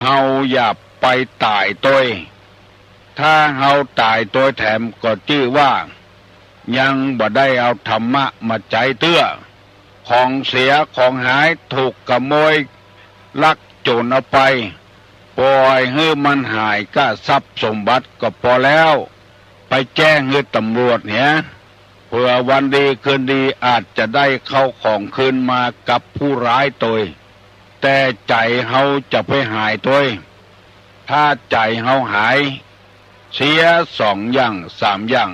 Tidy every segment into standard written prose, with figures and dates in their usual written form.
เฮาอย่าไปตายตัวถ้าเฮาตายตัวแถมก็ชื่อว่ายังบ่ได้เอาธรรมะมาใจเตื้อของเสียของหายถูกขโมยลักโจรเอาไปปล่อยให้มันหายก็ทรัพย์สมบัติก็พอแล้วไปแจ้งให้ตำรวจเนี่ยเพื่อวันดีคืนดีอาจจะได้เข้าของคืนมากับผู้ร้ายตัวแต่ใจเฮาจะไปหายตัวถ้าใจเฮาหายเสีย2 อย่าง3 อย่าง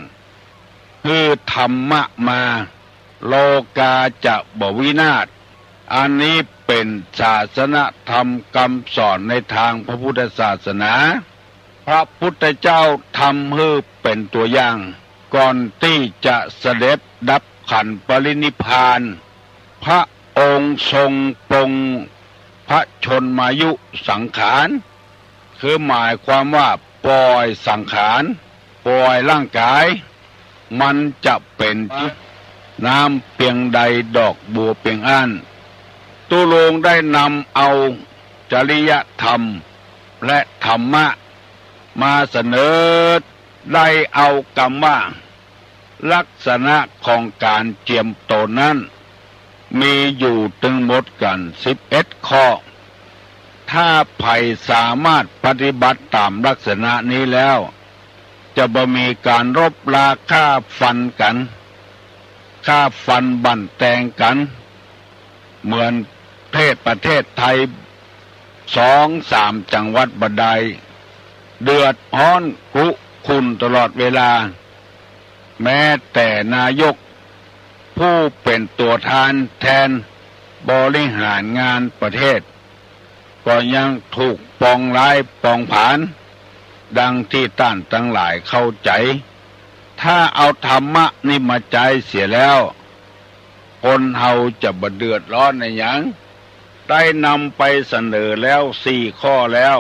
คือธรรมะมาโลกาจะบ่วินาศอันนี้เป็นศาสนธรรมคำสอนในทางพระพุทธศาสนาพระพุทธเจ้าทำให้เป็นตัวอย่างก่อนที่จะเสด็จดับขันธ์ปรินิพพานพระองค์ทรงปรงพระชนมายุสังขารคือหมายความว่าปล่อยสังขารปล่อยร่างกายมันจะเป็นน้ำเพียงใดดอกบัวเพียงอันตุลงได้นำเอาจริยธรรมและธรรมะมาเสนอได้เอากรรมว่าลักษณะของการเจียมโตนั้นมีอยู่ถึงหมดกัน11 ข้อถ้าใครสามารถปฏิบัติตามลักษณะนี้แล้วจะบ่มีการรบราฆ่าฟันกันฆ่าฟันบั่นแตงกันเหมือนประเทศไทย2-3 จังหวัดบัดใดเดือดร้อนคุคุณตลอดเวลาแม้แต่นายกผู้เป็นตัวแทนบริหารงานประเทศก็ยังถูกปองร้ายปองผานดังที่ท่านทั้งหลายเข้าใจถ้าเอาธรรมะนี่มาใจเสียแล้วคนเฮาจะบ่เดือดร้อนในหยังได้นำไปเสนอแล้ว4 ข้อแล้ว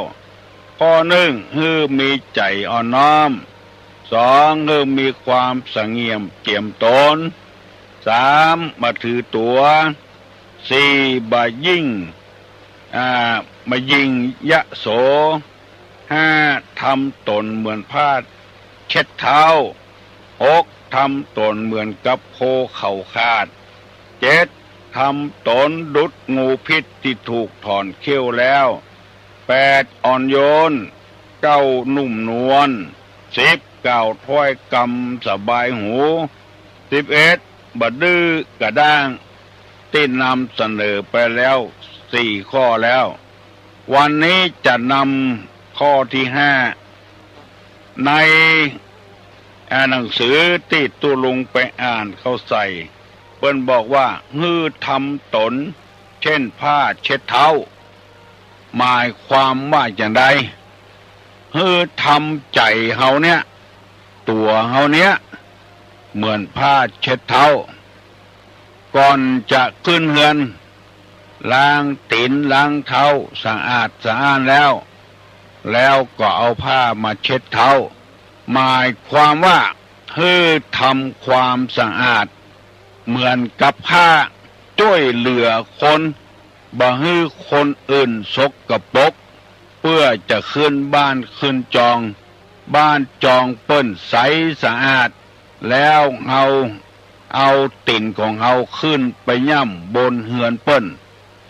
ข้อ1คือมีใจอ่อนน้อม2คือมีความสงเงียมเจียมตน3บ่ถือตัว4บ่ยิ่งมายิงยะโส5ทำตนเหมือนผ้าเช็ดเท้า6ทำตนเหมือนกับโคเข่าขาด7ทำตนดุจงูพิษที่ถูกถอนเขี้ยวแล้ว8อ่อนโยน9นุ่มนวล10กล่าวถ้อยคำสบายหู11บ่ดื้อกระด้างที่นำเสนอไปแล้ว4 ข้อแล้ววันนี้จะนำข้อที่5ในหนังสือที่ตุลุงไปอ่านเขาใส่เพิ่นบอกว่าฮือทำตนเช่นผ้าเช็ดเท้าหมายความว่าอย่างไรฮือทำใจเฮาเนี่ยตัวเฮาเนี่ยเหมือนผ้าเช็ดเท้าก่อนจะขึ้นเฮือนล้างตีนล้างเท้าสะอาดแล้วก็เอาผ้ามาเช็ดเท้าหมายความว่าฮือทำความสะอาดเหมือนกับผ้าช่วยเหลือคนบ่ฮือคนอื่นสกปรกเพื่อจะขึ้นบ้านขึ้นจองบ้านจองเปิ้นใสสะอาดแล้วเอาติ่นของเฮาขึ้นไปย่ำบนเฮือนเปิ้น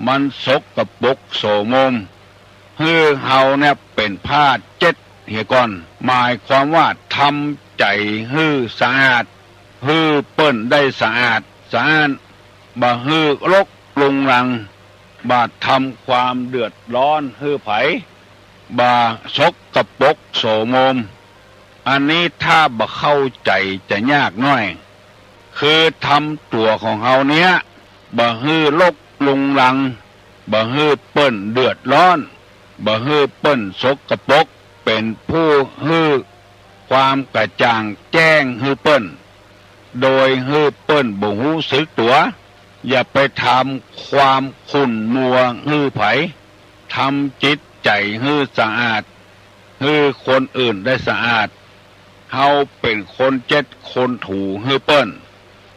มันสกปรกโสมมฮือเฮาเนี่ยเป็นผ้าเจ็ดเฮียก่อนหมายความว่าทำใจฮือสะอาดฮือเปิ้นได้สะอาดบ่ฮือรกลุงรังบ่ทำความเดือดร้อนฮือไผบ่สกปรกโสมมอันนี้ถ้าบ่เข้าใจจะยากน้อยคือทำตัวของเฮาเนี้ยบ่ฮือรกลุงรังบ่ฮือเปิ้นเดือดร้อนบ่ฮือเปิ้นสกปรกเป็นผู้ฮือความกระจ่างแจ้งฮือเปิ้นโดยฮือเปิ้นบ่ฮู้สึกตัวอย่าไปทำความขุ่นมัวฮือไผทำจิตใจฮือสะอาดฮือคนอื่นได้สะอาดเฮาเป็นคน7 คนถูฮือเปิ้น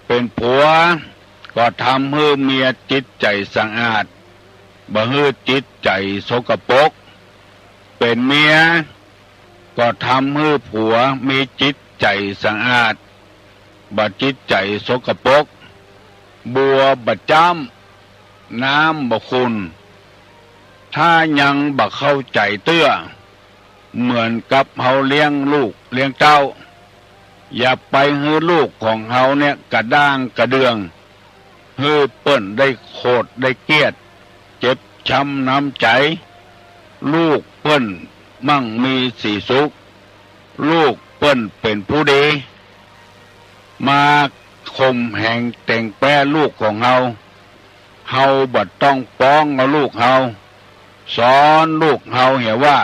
เป็นผัวก็ทำให้เมียจิตใจสะอาดบ่ให้จิตใจสกปรก เป็นเมียก็ทำให้ผัวมีจิตใจสะอาดบัดจิตใจสกปรกบัวบัดจ้ำน้ำบ่คุณถ้ายังบ่เข้าใจเตื้อเหมือนกับเฮาเลี้ยงลูกเลี้ยงเต้าอย่าไปให้ลูกของเฮาเนี่ยกระด้างกระเดืองให้เปิ้นได้โคตรได้เกลียดเจ็บช้ำน้ำใจลูกเปิ้นมั่งมีสีสุขลูกเปิ้นเป็นผู้ดีมาข่มแห่งแต่งแป้ลูกของเฮาเฮาบัดต้องป้องเอาลูกเฮาสอนลูกเฮาเห็นว่า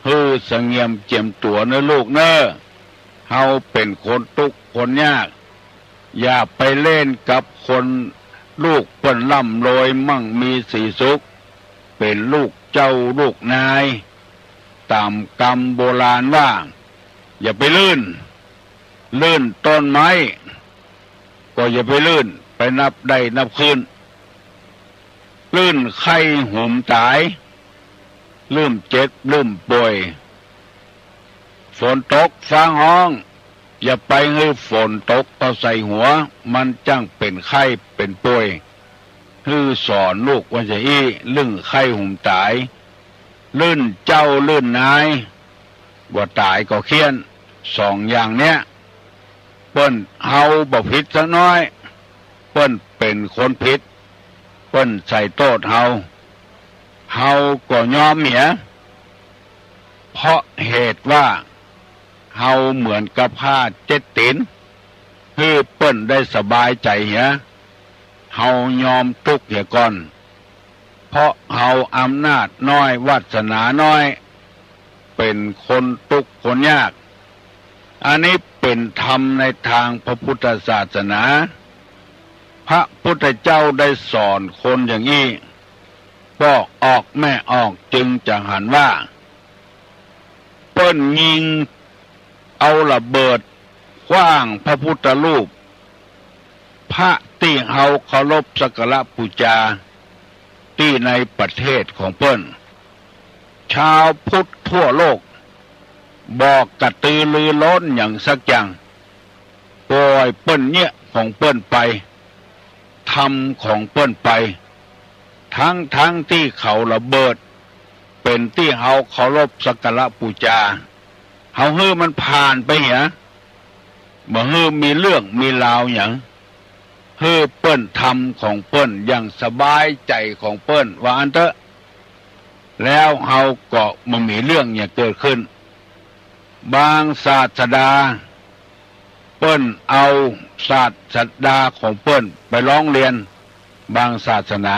ฮือสงเงียมเจียมตัวเนื้อลูกเน้อเฮาเป็นคนทุกข์คนยากอย่าไปเล่นกับคนลูกเปิ้นร่ำรวยมั่งมีสีสุขเป็นลูกเจ้าลูกนายตามกรรมโบราณว่าอย่าไปลื่นต้นไม้ก็อย่าไปลื่นไปนับได้นับคืนลื่นไข้หุ่มตายลืมเจ็บลืมป่วยฝนตกฟ้าห้องอย่าไปให้ฝนตกเอาใส่หัวมันจังเป็นไข้เป็นป่วยฮือสอนลูกว่าจะลื่นไข้หุ่มตายลื่นเจ้าลื่นนายว่าตายก็เคียนสองอย่างเนี้ยเปิ้นเฮาบ่ผิดสักน้อยเปิ้นเป็นคนผิดเปิ้นใส่โทษเฮาก็ยอมเหียเพราะเหตุว่าเฮาเหมือนกับผ้าเจ็ดตินคือเปิ้นได้สบายใจเหียเฮายอมทุกข์เหียก่อนเพราะเฮาอำนาจน้อยวาสนาน้อยเป็นคนทุกข์คนยากอันนี้เป็นธรรมในทางพระพุทธศาสนาพระพุทธเจ้าได้สอนคนอย่างนี้บอกออกแม่ออกจึงจะหันว่าเปิ้นยิงเอาระเบิดขว้างพระพุทธรูปพระที่เฮาเคารพสักการะบูชาที่ในประเทศของเปิ้นชาวพุทธทั่วโลกบอกกระตือรือร้นอย่างสักอย่างปล่อยเปิ้นเนี่ยของเปิ้นไปทำของเปิ้นไปทั้งที่เขาระเบิดเป็นที่เฮาเคารพสักการะบูชาเฮาฮื้อมันผ่านไปเหรอบ่ฮื้อมีเรื่องมีราวอย่างฮื้อเปิ้นทำของเปิ้นอย่างสบายใจของเปิ้นว่าอันเถอะแล้วเฮาก็บ่มีเรื่องอย่างเกิดขึ้นบางศาสดาเปิ้นเอาศาสดาของเปิ้นไปร้องเรียนบางศาสนา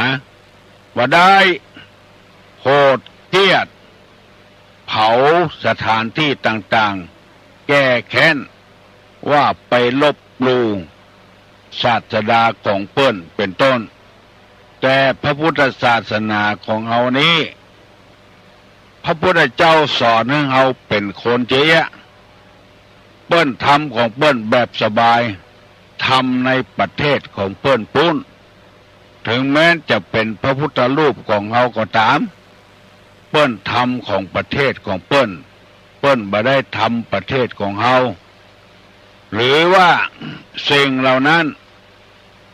ว่าได้โหดเหี้ยมเผาสถานที่ต่างๆแก้แค้นว่าไปลบหลู่ศาสดาของเปิ้นเป็นต้นแต่พระพุทธศาสนาของเฮานี้พระพุทธเจ้าสอนให้เฮาเป็นคนเจี๊ยเปิ้นทำของเปิ้นแบบสบายทำในประเทศของเปิ้นปุ้นถึงแม้จะเป็นพระพุทธรูปของเฮาก็ตามเปิ้นทำของประเทศของเปิ้นบ่ได้ทำประเทศของเฮาหรือว่าสิ่งเหล่านั้น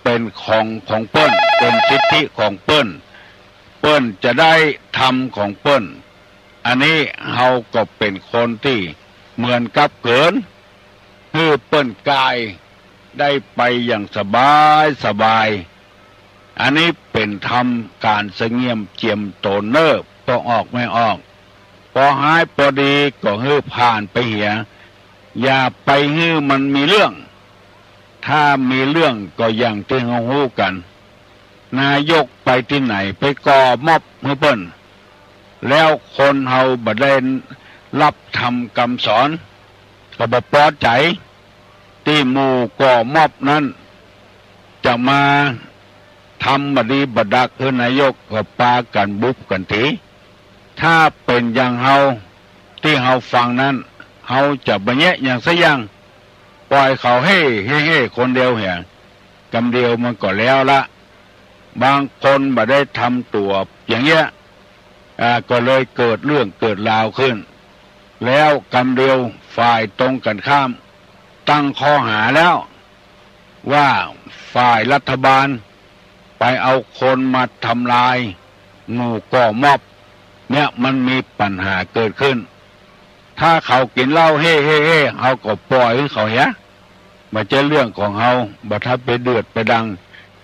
เป็นของเปิ้นเป็นสิทธิของเปิ้นจะได้ทำของเปิ้นอันนี้เฮาก็เป็นคนที่เหมือนกับเกินให้เปิ้นกายได้ไปอย่างสบายอันนี้เป็นธรรมการสงเงียมเจียมโตนเนิบพอออกไม่ออกพอหายพอดีก็ให้ผ่านไปเหียอย่าไปให้มันมีเรื่องถ้ามีเรื่องก็อย่างที่เฮาฮู้กันนายกไปที่ไหนไปก่อม็อบให้เปิ้นแล้วคนเฮาบ่ได้รับธรรมคำสอนก็บ่พอใจที่หมู่ก่อม็อบนั้นจะมาทำบดีบดักคือนายกก็ปากันบุบกันทีถ้าเป็นอย่างเฮาที่เฮาฟังนั้นเฮาจะบ่แยะอย่างซะอย่างปล่อยเขาเฮ่คนเดียวเหี่ยกำเดียวมันก็แล้วละบางคนบ่ได้ทำตัวอย่างเงี้ย ก็เลยเกิดเรื่องเกิดราวขึ้นแล้วกำเดียวฝ่ายตรงกันข้ามตั้งข้อหาแล้วว่าฝ่ายรัฐบาลไปเอาคนมาทำลายหมู่ก่อม็อบเนี่ยมันมีปัญหาเกิดขึ้นถ้าเขากินเหล้าเฮ่เฮ่เฮ่เขาก็ปล่อยให้เขาเหี้ยมาเจอเรื่องของเขาบัดทับไปเดือดไปดัง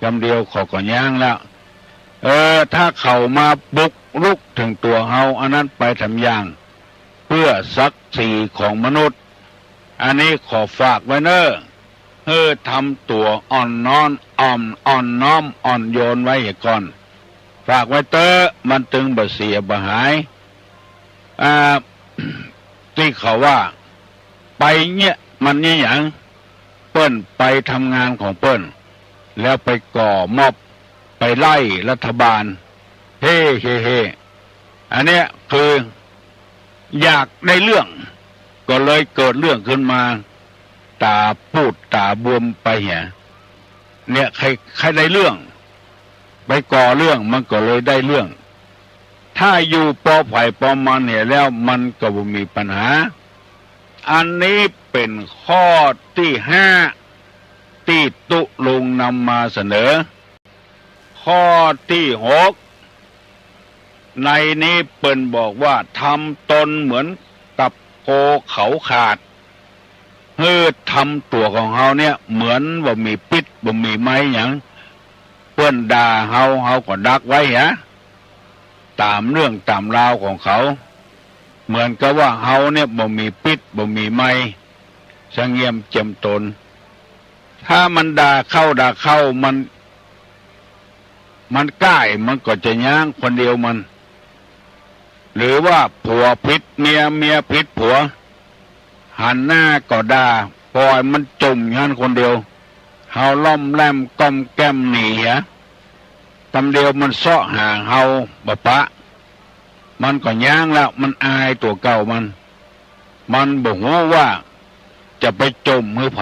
กำเดียวเขาก็ย่างแล้วถ้าเขามาบุกรุกถึงตัวเขาอันนั้นไปทำอย่างเพื่อศักดิ์ศรีของมนุษย์อันนี้ขอฝากไว้เนอะทำตัวอ่อนน้อมอ่อนน้อมอ่อนโยนไว้ก่อนฝากไว้เตอะมันตึงบ่เสียบ่หายที่เขาว่าไปเนี่ยมันเนี่ยอย่างเปิ้นไปทำงานของเปิ้นแล้วไปก่อม็อบไปไล่รัฐบาลเฮ่เฮ่เฮ่อันเนี้ยคืออยากได้เรื่องก็เลยเกิดเรื่องขึ้นมาตาปูดตาบวมไปเหี้ยเนี่ยใครได้เรื่องไปก่อเรื่องมันก็เลยได้เรื่องถ้าอยู่ปอไผ่ปอมันเนี่ยแล้วมันก็บ่มีปัญหาอันนี้เป็นข้อที่5ที่ตุลุงนำมาเสนอข้อที่6ในนี้เปิ้นบอกว่าทำตนเหมือนกับโคเขาขาดทำตัวของเฮาเนี่ยเหมือนบ่มีปิดบ่มีไม้หยังเปิ้นด่าเฮาก็ดักไว้ฮะตามเรื่องตามราวของเขาเหมือนกับว่าเฮาเนี่ยบ่มีปิดบ่มีไม้สงเงียมเจียมตนถ้ามันด่าเข้ามันใกล้มันก็จะย่างคนเดียวมันหรือว่าผัวพิษเมียพิษผัวหันหน้าก็ด่าปล่อยมันจุ่มยันคนเดียวเฮาล่อมแลมก้มแก้มหนีตำเดียวมันเสาะห่างเฮาบะปะมันก็ย่างแล้วมันอายตัวเก่ามันบอกว่าจะไปจมมือไผ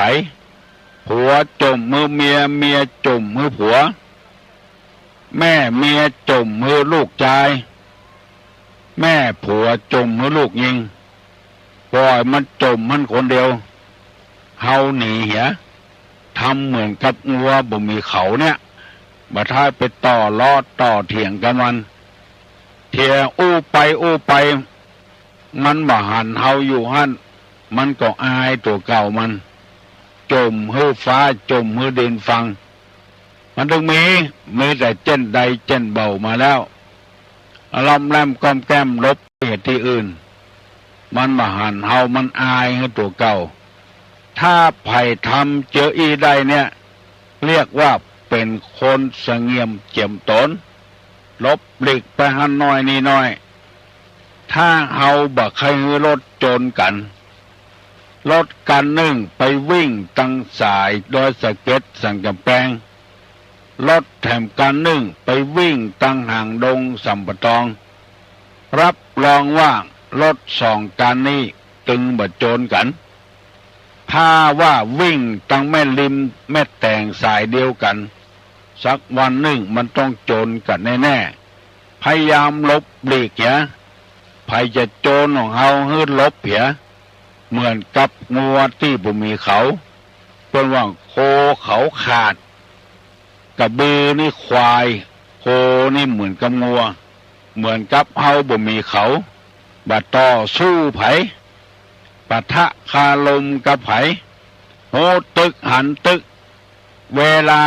ผัวจมมือเมียจมมือผัวแม่เมียจมมือลูกชายแม่ผัวจมมือลูกยิงปล่อยมันจมมันคนเดียวเฮาหนีทำเหมือนกับงัวบ่มีเขาเนี่ยมาท้ายไปต่อล้อต่อเถียงกันมันเถียงอู้ไปมันบ่หันเฮาอยู่หันมันก็อายตัวเก่ามันจมหื้อฟ้าจมหื้อดินฟังมันต้องมีแต่เจ้นใดเจ้นเบามาแล้วล้อมแลมก้อมแก้มลบเหตุที่อื่นมันมาหันเฮามันอายให้ตัวเก่าถ้าไผ่ทำเจออีได้เนี่ยเรียกว่าเป็นคนสงเงียมเจียมตนลบหลีกไปหันน้อยนี่น้อยถ้าเฮาบักใครรถโจรกันรถกันหนึ่งไปวิ่งตั้งสายโดยสะเก็ดสั่งกำแพงรถแถมกันหนึ่งไปวิ่งตั้งห่างดงสัมปตองรับรองว่ารถสองการนี้ตึงบัดโจรกันถ้าว่าวิ่งตั้งแม่ริมแม่แต่งสายเดียวกันสักวันหนึ่งมันต้องโจรกันแน่ๆพยายามลบหลีกภัยจะโจรของเฮาฮืดลบเหมือนกับงัวที่บ่มีเขาเป็นว่าโคเขาขาดกระบือนี่ควายโคนี่เหมือนกับงัวเหมือนกับเฮาบ่มีเขาบัดต่อสู้ไผปะทะคาลมกับไผโหตึกหันตึกเวลา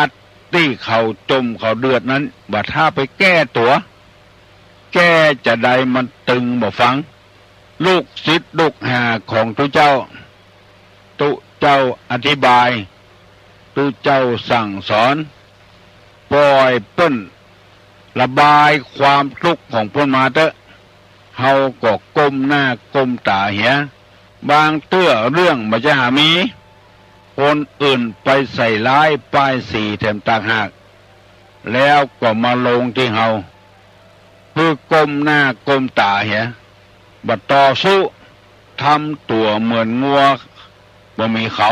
ที่เขาจมเขาเดือดนั้นบัดถ้าไปแก้ตัวแก้จะได้มันตึงบ่ฟังลูกศิษย์ลูกหาของตุเจ้าอธิบายตุเจ้าสั่งสอนปล่อยเปิ้นระบายความทุกข์ของเปิ้นมาเถอะเฮาก็ก้มหน้าก้มตาบางเตื้อเรื่องมันจะมีคนอื่นไปใส่ร้ายป้ายสีแถมต่างหากแล้วก็มาลงที่เฮาเพื่อก้มหน้าก้มตาบัดต่อสู้ทำตัวเหมือนงัวบ่มีเขา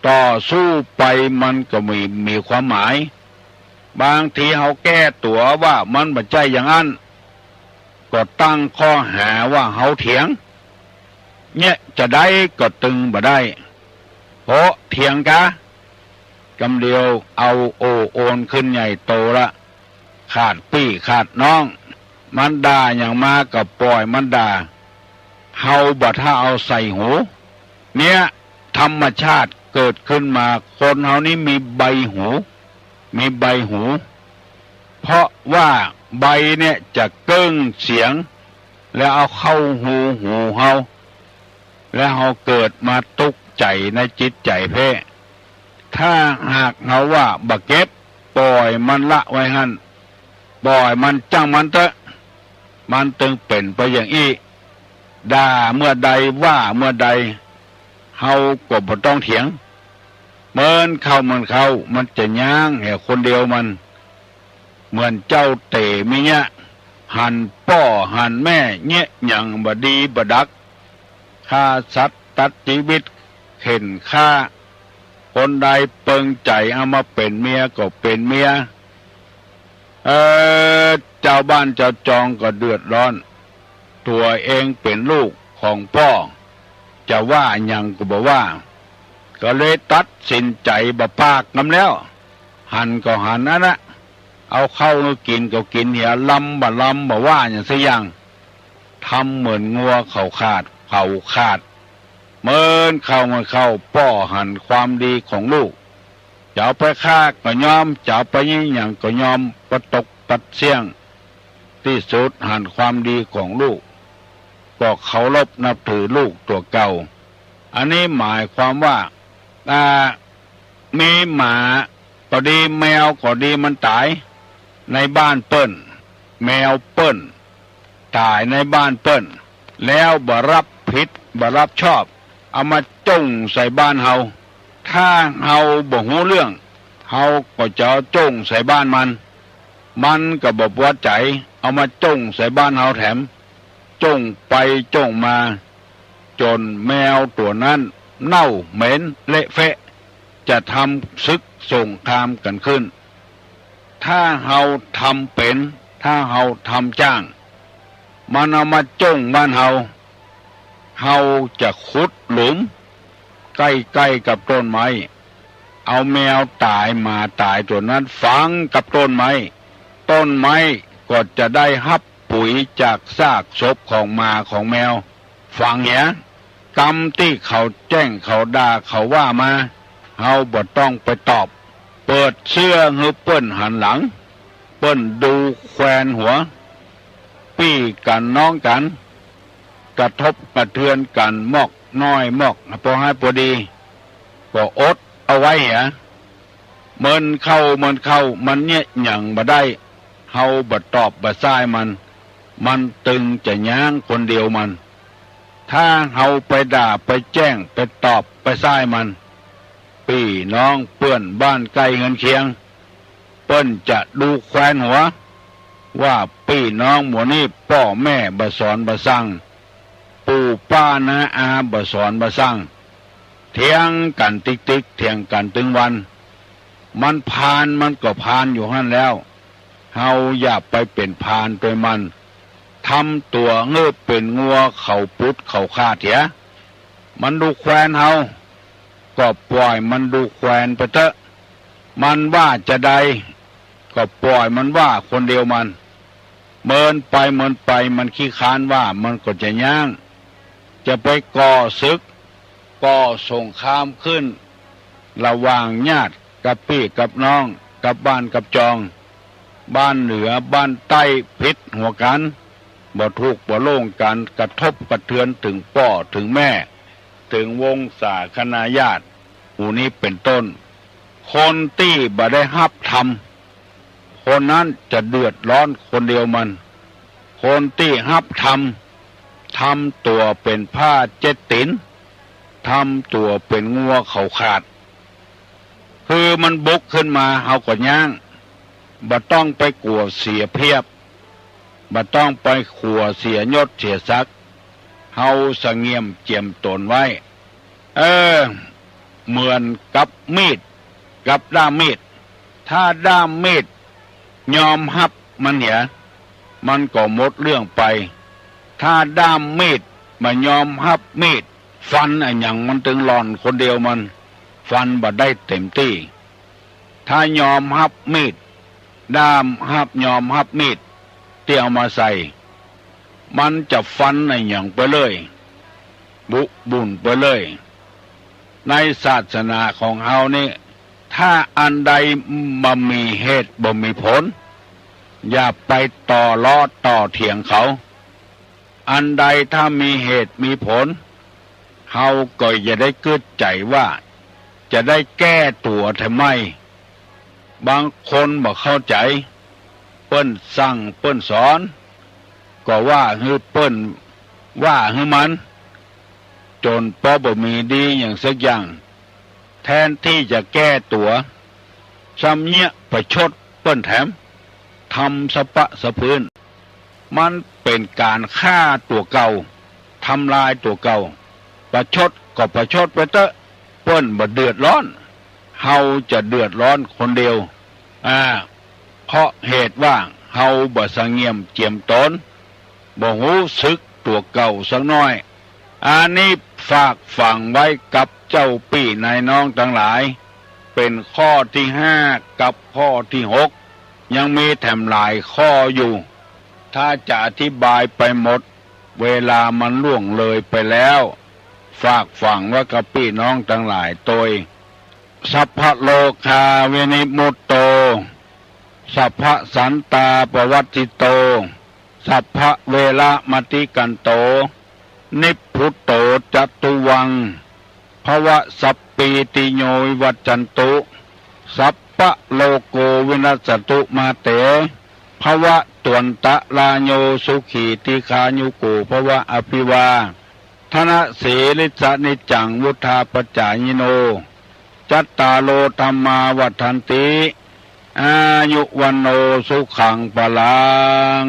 ต่อสู้ไปมันก็มีความหมายบางทีเฮาแก้ตัวว่ามันบ่ใจอย่างนั้น ก็ตั้งข้อหาว่าเฮาเถียงเนี่ยจะได้ก็ตึงบ่ได้เพราะเถียงกะกำเดียวเอาโอนขึ้นใหญ่โตละขาดปี้ขาดน้องมันด่าอย่างมากับปล่อยมันด่าเฮาบ่ถ้าเอาใส่หูเนี่ยธรรมชาติเกิดขึ้นมาคนเฮานี้มีใบหูมีใบหูเพราะว่าใบเนี่ยจะเกิ้งเสียงแล้วเอาเข้าหูเฮาแล้วเฮาเกิดมาตุกใจในจิตใจเพ่ถ้าหากเฮาว่าบ่เก็บปล่อยมันละไว้หั่นปล่อยมันจ้างมันเถอะมันตึงเป็นไปอย่างอี้ด่าเมื่อใดว่าเมื่อใดเฮาก็บ่ต้องเถียงเหมือนเข้ามันจะย่างแห่คนเดียวมันเหมือนเจ้าเต๋มิเนี่ยหันป้อหันแม่เงี้ยหยังบดีบดักฆ่าสัตว์ตัดชีวิตเข็นฆ่าคนใดเปิงใจเอามาเป็นเมียก็เป็นเมียเจ้าบ้านเจ้าจองก็เดือดร้อนตัวเองเป็นลูกของพ่อจะว่าหยังก็บอกว่าก็เลยตัดสินใจบ่ปากน้ำแล้วหันก็หันนั่นนะเอาเข้ากินก็กินเหี่ยลำบ่ว่าอย่างสักอย่างทำเหมือนงัวเขาขาดเมินเข้าป้อหันความดีของลูกจะเอาไปฆ่าก็ยอมจะเอาไปยิ่งอย่างก็ยอมประตกปัดเสี่ยงที่สุดหันความดีของลูกก็เคารพนับถือลูกตัวเก่าอันนี้หมายความว่ามีหมาก็ดีแมวก็ดีมันตายในบ้านเปิ้นแมวเปิ้นตายในบ้านเปิ้นแล้วบ่รับผิดบ่รับชอบเอามาจ้งใส่บ้านเฮาถ้าเฮาบ่ฮู้เรื่องเฮาก็จะจ้งใส่บ้านมันก็บ่พอใจเอามาจ้งใส่บ้านเฮาแถมจ้งไปจ้งมาจนแมวตัวนั้นเน่าเหม็นเละเฟะจะทำศึกสงครามกันขึ้นถ้าเฮาทำเป็นถ้าเฮาทำจ้างมันเอามาจ้งบ้านเฮาจะขุดหลุมใกล้ๆกับต้นไม้เอาแมวตายมาตายตัวนั้นฝังกับต้นไม้ก็จะได้ฮับปุ๋ยจากซากศพของหมาของแมวฝังเหี้ยกรรมที่เขาแจ้งเขาด่าเขาว่ามาเฮาบ่ต้องไปตอบเปิดเสื้อหือเปิ้นหันหลังเปิ้นดูแควนหัวปี้กันน้องกันกระทบกระเทือนกันมอกน้อยมอกพอให้พอดีก็อดเอาไว้เหรอมันเข้ามันเนี่ยหยังบ่ได้เฮาบ่ตอบบ่ซ้ายมันตึงจะย้างคนเดียวมันถ้าเฮาไปด่าไปแจ้งไปตอบไปซ้ายมันพี่น้องเพื่อนบ้านใกล้เงินเคียงเปิ้นจะดูแควนหัวว่าพี่น้องหมู่นี้พ่อแม่บ่สอนบ่สั่งปู่ป้าน้าอาบ่สอนบ่สั่งเถียงกันติ๊กเถียงกันถึงวันมันพานมันก็พานอยู่หั่นแล้วเฮาอย่าไปเป็นพานโดยมันทำตัวเงือบเป็นงัวเขาปุดเขาฆ่าเถียมันดูแควนเฮาก็ปล่อยมันดูแควนไปเถอะมันว่าจะใดก็ปล่อยมันว่าคนเดียวมันเมินไปมันขี้ค้านว่ามันก็จะย่างจะไปก่อศึกก่อสงครามขึ้นระหว่างญาติกับพี่กับน้องกับบ้านกับจองบ้านเหนือบ้านใต้พิษหัวกันบ่ทุกข์บ่โล่งกันกระทบกระเทือนถึงพ่อถึงแม่ถึงวงศาคณาญาติหมู่นี้เป็นต้นคนที่บ่ได้ฮับทำคนนั้นจะเดือดร้อนคนเดียวมันคนที่ฮับทำตัวเป็นผ้าเจ็ดตินทำตัวเป็นงัวเขาขาดคือมันบุกขึ้นมาเฮาก็ย่างบ่ต้องไปกลัวเสียเพียบบ่ต้องไปขัวเสียยศเสียศักดิ์เฮาสงเงียมเจียมตนไว้เหมือนกับมีดกับด้ามมีดถ้าด้ามมีดยอมฮับมันเหี่ย มันก็หมดเรื่องไปถ้าด้ามมีดมายอมฮับมีดฟันอย่างมันถึงหลอนคนเดียวมันฟันบ่ได้เต็มที่ถ้ายอมฮับมีดด้ามฮับยอมฮับมีดที่เอามาใส่มันจะฟันอย่างไปเลยบุบุญไปเลยในศาสนาของเฮานี่ถ้าอันใดบ่มีเหตุบ่มีผลอย่าไปต่อล้อต่อเถียงเขาอันใดถ้ามีเหตุมีผลเฮาก็อย่าได้เกิดใจว่าจะได้แก้ตัวทำไมบางคนบ่เข้าใจเปิ้นสั่งเปิ้นสอนก็ว่าฮือเปิ้นว่าฮือมันจนพอบ่มีดีอย่างสักอย่างแทนที่จะแก้ตัวซ้ำเนี้ยประชดเปิ้นแถมทำสะปะสะพื้นมันเป็นการฆ่าตัวเก่าทำลายตัวเก่าประชดก็ประชดไปเถอะเปิ้นบ่เดือดร้อนเฮาจะเดือดร้อนคนเดียวเพราะเหตุว่าเฮาบ่สงเงียมเจียมตนบ่รู้สึกตัวเก่าสักน้อยอันนี้ฝากฝังไว้กับเจ้าพี่นายน้องทั้งหลายเป็นข้อที่5กับข้อที่6ยังมีแถมหลายข้ออยู่ถ้าจะอธิบายไปหมดเวลามันล่วงเลยไปแล้วฝากฝังไว้กับพี่น้องทั้งหลายโดยสัพพะโลกาวินิมมุตโตสัพพะสันตาปวัตติโตสัพพะเวละมติกันโตนิพพุตโตจัตุวังภวะสัพปีติโยวิวัจจันตุสัพพะโลโกวินัสสตุมาเตภวะตวนตะลาโยสุขีติคายุโกภวะอภิวาธนะเสลิสนิจังวุธาปจายโนจัตตาโลธรรมาวัฏันติอายุวันโนสุขังปลัง